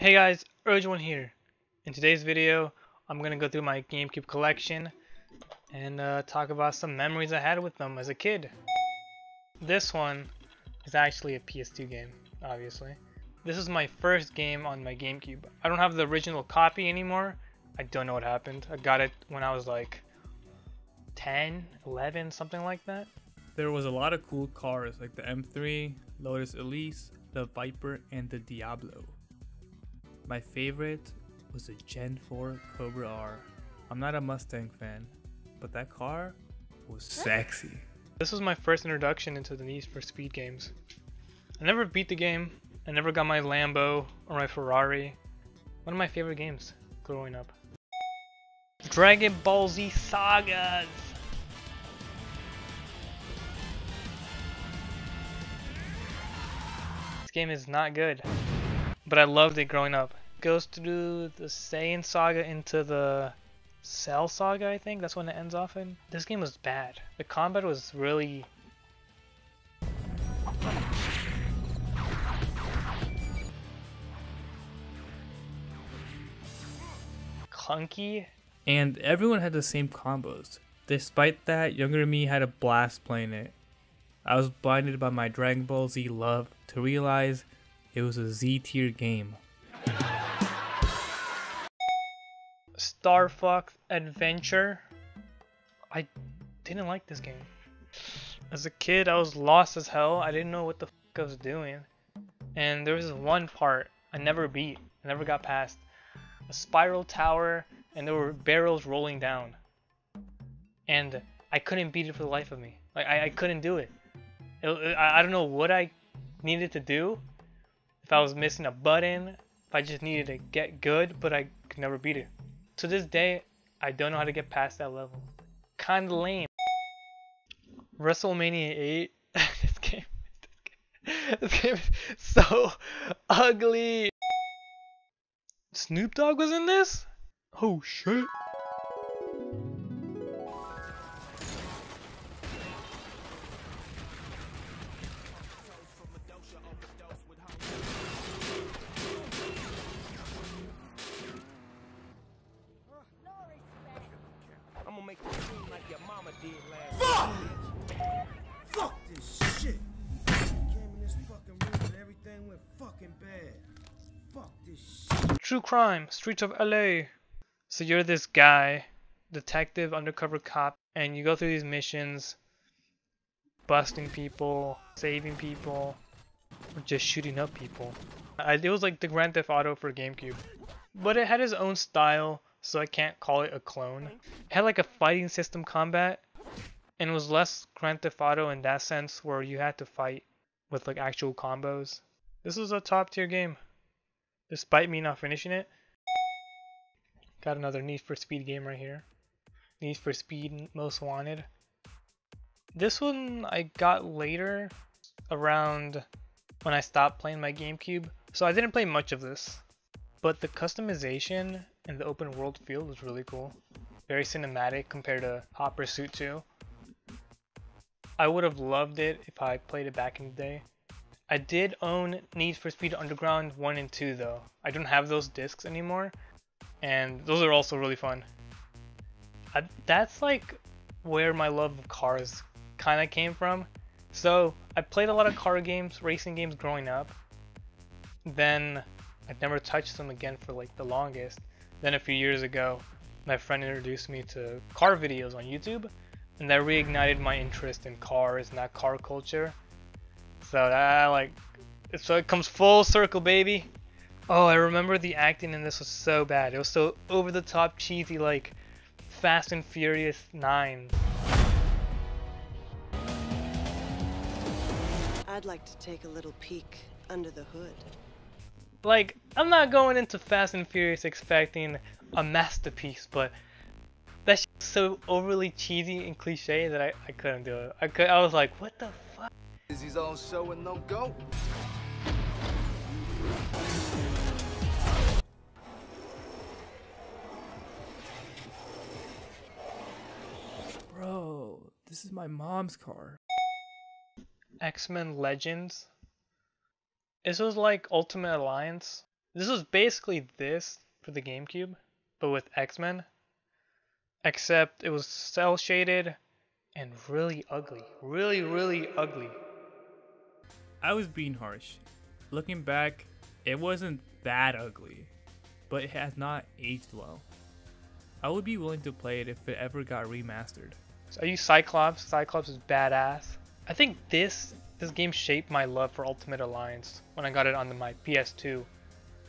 Hey guys, Urged1 here. In today's video, I'm gonna go through my Gamecube collection and talk about some memories I had with them as a kid. This one is actually a PS2 game, obviously. This is my first game on my Gamecube. I don't have the original copy anymore. I don't know what happened. I got it when I was like 10, 11, something like that. There was a lot of cool cars like the M3, Lotus Elise, the Viper, and the Diablo. My favorite was the Gen 4 Cobra R. I'm not a Mustang fan, but that car was sexy. This was my first introduction into the Need for Speed games. I never beat the game. I never got my Lambo or my Ferrari. One of my favorite games growing up. Dragon Ball Z Sagas! This game is not good, but I loved it growing up. Goes through the Saiyan Saga into the Cell Saga, I think. That's when it ends off in. This game was bad. The combat was really... clunky. And everyone had the same combos. Despite that, younger me had a blast playing it. I was blinded by my Dragon Ball Z love to realize it was a Z tier game. Star Fox Adventure. I didn't like this game. As a kid, I was lost as hell. I didn't know what the fuck I was doing. And there was this one part I never beat. I never got past. A spiral tower, and there were barrels rolling down. And I couldn't beat it for the life of me. Like I couldn't do it. I don't know what I needed to do. If I was missing a button, if I just needed to get good, but I could never beat it. To this day, I don't know how to get past that level. Kinda lame. WrestleMania 8. This game is so ugly. Snoop Dogg was in this? Oh shit. I'm gonna make it seem like your mama did last night. Fuck this shit. Came in this fucking room and everything went fucking bad. Fuck this shit. True crime, streets of LA. So you're this guy, detective, undercover cop, and you go through these missions, busting people, saving people, or just shooting up people. It was like the Grand Theft Auto for GameCube. But it had its own style, so I can't call it a clone. It had like a fighting system combat, and it was less Grand Theft Auto in that sense, where you had to fight with like actual combos. This was a top tier game, despite me not finishing it. Got another Need for Speed game right here. Need for Speed Most Wanted. This one I got later, around when I stopped playing my GameCube, so I didn't play much of this. But the customization and the open world feel was really cool. Very cinematic compared to Hot Pursuit 2. I would have loved it if I played it back in the day. I did own Need for Speed Underground 1 and 2 though. I don't have those discs anymore, and those are also really fun. That's like where my love of cars kind of came from. So I played a lot of car games, racing games growing up. Then I never touched them again for like the longest. Then a few years ago, my friend introduced me to car videos on YouTube, and that reignited my interest in cars and that car culture. So that so it comes full circle, baby. Oh, I remember the acting in this was so bad. It was so over the top cheesy, like Fast and Furious 9. I'd like to take a little peek under the hood. Like, I'm not going into Fast and Furious expecting a masterpiece, but that shit's so overly cheesy and cliche that I couldn't do it. I was like, what the fuck? He's all show and no go. Bro, this is my mom's car. XMen Legends. This was like Ultimate Alliance, This was basically this for the GameCube, but with X-Men. Except it was cel shaded and really ugly. Really ugly. I was being harsh. Looking back, it wasn't that ugly, but it has not aged well. I would be willing to play it if it ever got remastered. So I use Cyclops. Cyclops is badass. I think this game shaped my love for Ultimate Alliance when I got it on my PS2.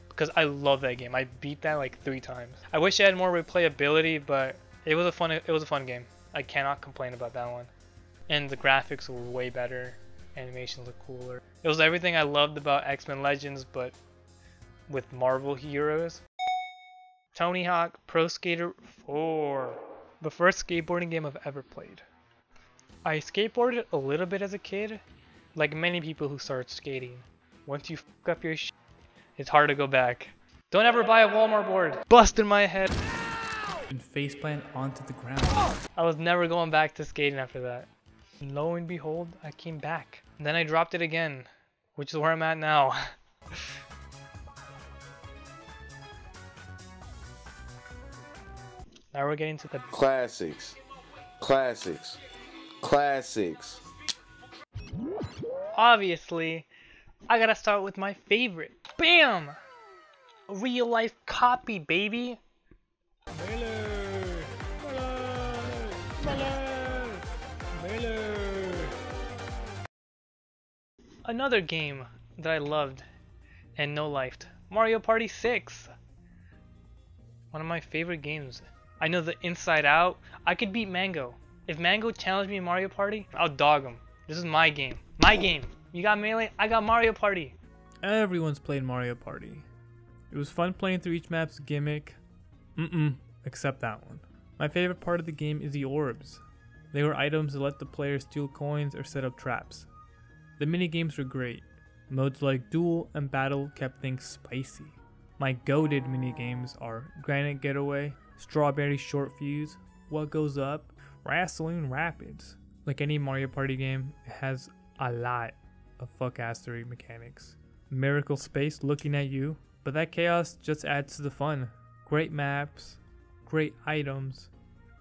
Because I love that game. I beat that like 3 times. I wish it had more replayability, but it was a fun game. I cannot complain about that one. And the graphics were way better. Animations look cooler. It was everything I loved about XMen Legends, but with Marvel heroes. Tony Hawk Pro Skater 4. The first skateboarding game I've ever played. I skateboarded a little bit as a kid, like many people who start skating. Once you fuck up your shit, it's hard to go back. Don't ever buy a Walmart board. Busted my head. And faceplant onto the ground. I was never going back to skating after that. And lo and behold, I came back. And then I dropped it again, which is where I'm at now. Now we're getting to the classics. Obviously, I gotta start with my favorite. Bam! A real life copy, baby. Another game that I loved and no-lifed. Mario Party 6. One of my favorite games. I know the inside out. I could beat Mango. If Mango challenged me in Mario Party, I'll dog him. This is my game. My game. You got Melee, I got Mario Party. Everyone's played Mario Party. It was fun playing through each map's gimmick. Except that one. My favorite part of the game is the orbs. They were items that let the player steal coins or set up traps. The minigames were great. Modes like Duel and Battle kept things spicy. My goated minigames are Granite Getaway, Strawberry Short Fuse, What Goes Up, Wrestling Rapids. Like any Mario Party game, it has a lot of fuckassery mechanics. Miracle Space looking at you, but that chaos just adds to the fun. Great maps, great items,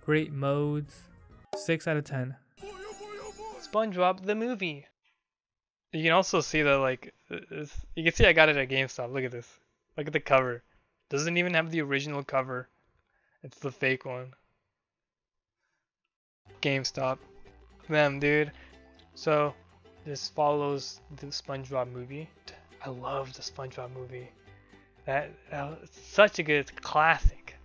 great modes. 6 out of 10. SpongeBob the Movie. You can also see that, like, you can see I got it at GameStop. Look at this. Look at the cover. Doesn't even have the original cover. It's the fake one. GameStop. Them, dude. So, this follows the SpongeBob movie. I love the SpongeBob movie. It's such a good, classic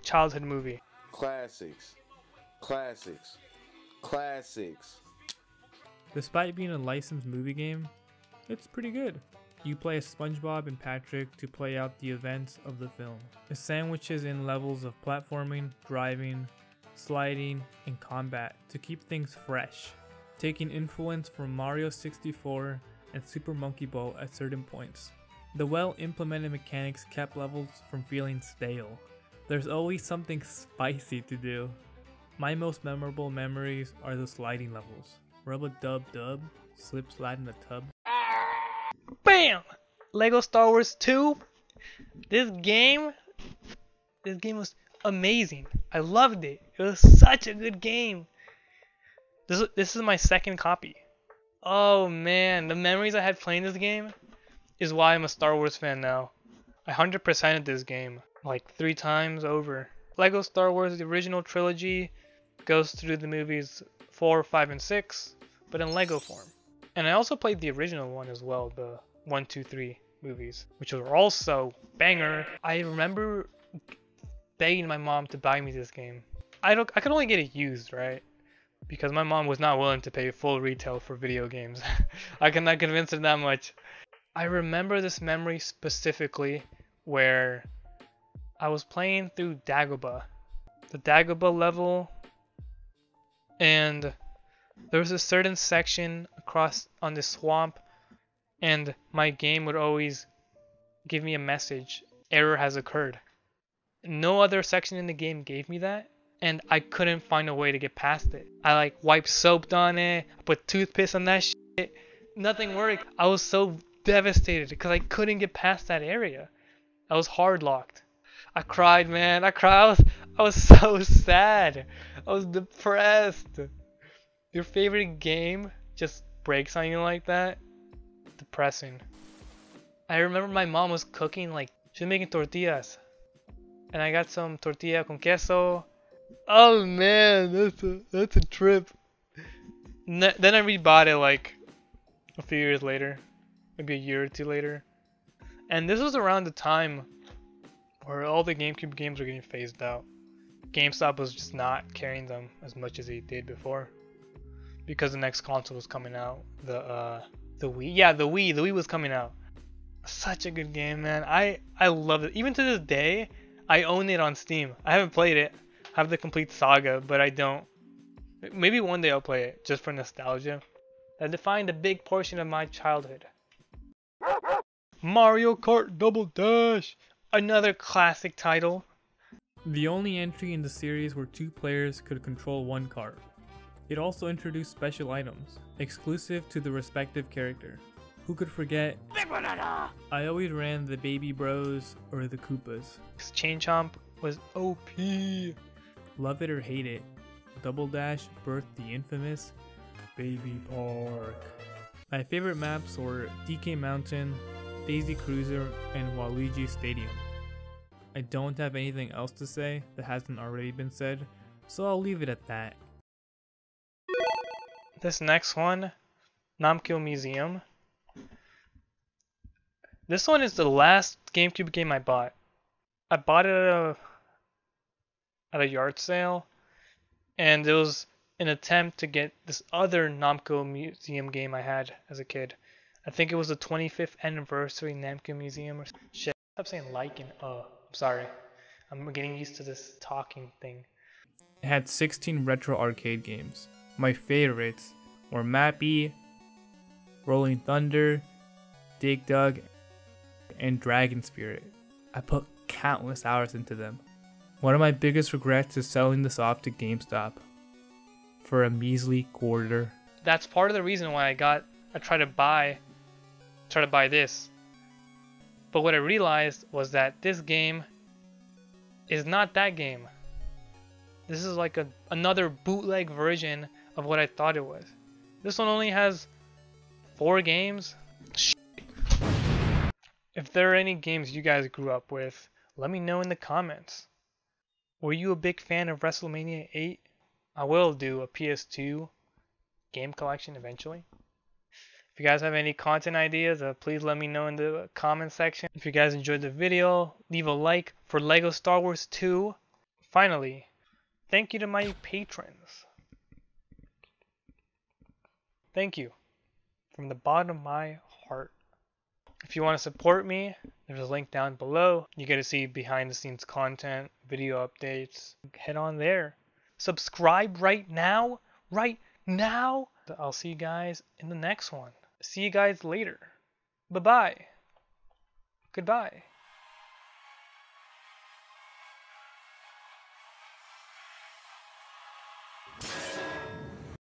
childhood movie. Classics. Despite being a licensed movie game, it's pretty good. You play as SpongeBob and Patrick to play out the events of the film. It sandwiches in levels of platforming, driving, sliding, and combat to keep things fresh, taking influence from Mario 64 and Super Monkey Ball at certain points. The well-implemented mechanics kept levels from feeling stale. There's always something spicy to do. My most memorable memories are the sliding levels. Rub-a-dub-dub, slip slide in the tub. BAM! Lego Star Wars 2. This game was amazing. I loved it. It was such a good game. This is my second copy. Oh man, the memories I had playing this game is why I'm a Star Wars fan now. I 100%ed this game like 3 times over. Lego Star Wars, the original trilogy, goes through the movies 4, 5, and 6, but in Lego form. And I also played the original one as well, the 1, 2, 3 movies, which were also banger. I remember begging my mom to buy me this game. I could only get it used, right? Because my mom was not willing to pay full retail for video games. I cannot convince her that much. I remember this memory specifically where I was playing through Dagobah. The Dagobah level, and there was a certain section across on this swamp, and my game would always give me a message, error has occurred. No other section in the game gave me that, and I couldn't find a way to get past it. I like wiped soap on it, put toothpaste on that shit, nothing worked. I was so devastated because I couldn't get past that area. I was hard locked. I cried, man. I cried. I was so sad. I was depressed. Your favorite game just breaks on you like that? Depressing. I remember my mom was cooking, like, she was making tortillas. And I got some tortilla con queso. Oh man, that's a trip. Then I rebought it like a few years later. Maybe a year or two later. And this was around the time where all the GameCube games were getting phased out. GameStop was just not carrying them as much as they did before. Because the next console was coming out. The Wii. Yeah, the Wii. The Wii was coming out. Such a good game, man. I love it. Even to this day, I own it on Steam. I haven't played it. I have the complete Saga, but I don't. Maybe one day I'll play it, just for nostalgia. That defined a big portion of my childhood. Mario Kart Double Dash! Another classic title. The only entry in the series where 2 players could control one cart. It also introduced special items, exclusive to the respective character. Who could forget? I always ran the Baby Bros or the Koopas. Chain Chomp was OP. Love it or hate it, Double Dash birthed the infamous Baby Park. My favorite maps were DK Mountain, Daisy Cruiser, and Waluigi Stadium. I don't have anything else to say that hasn't already been said, so I'll leave it at that. This next one, Namco Museum. This one is the last GameCube game I bought. I bought it at a yard sale, and it was an attempt to get this other Namco Museum game I had as a kid. I think it was the 25th anniversary Namco Museum or shit. Stop saying like and I'm sorry. I'm getting used to this talking thing. It had 16 retro arcade games. My favorites were Mappy, Rolling Thunder, Dig Dug, and Dragon Spirit. I put countless hours into them. One of my biggest regrets is selling this off to GameStop for a measly quarter. That's part of the reason why I tried to buy this. But what I realized was that this game is not that game. This is like another bootleg version of what I thought it was. This one only has 4 games. If there are any games you guys grew up with, let me know in the comments. Were you a big fan of WrestleMania 8? I will do a PS2 game collection eventually. If you guys have any content ideas, please let me know in the comment section. If you guys enjoyed the video, leave a like for LEGO Star Wars 2. Finally, thank you to my patrons. Thank you from the bottom of my heart. If you want to support me, there's a link down below. You get to see behind the scenes content, video updates. Head on there. Subscribe right now. Right now. I'll see you guys in the next one. See you guys later. Bye-bye. Goodbye.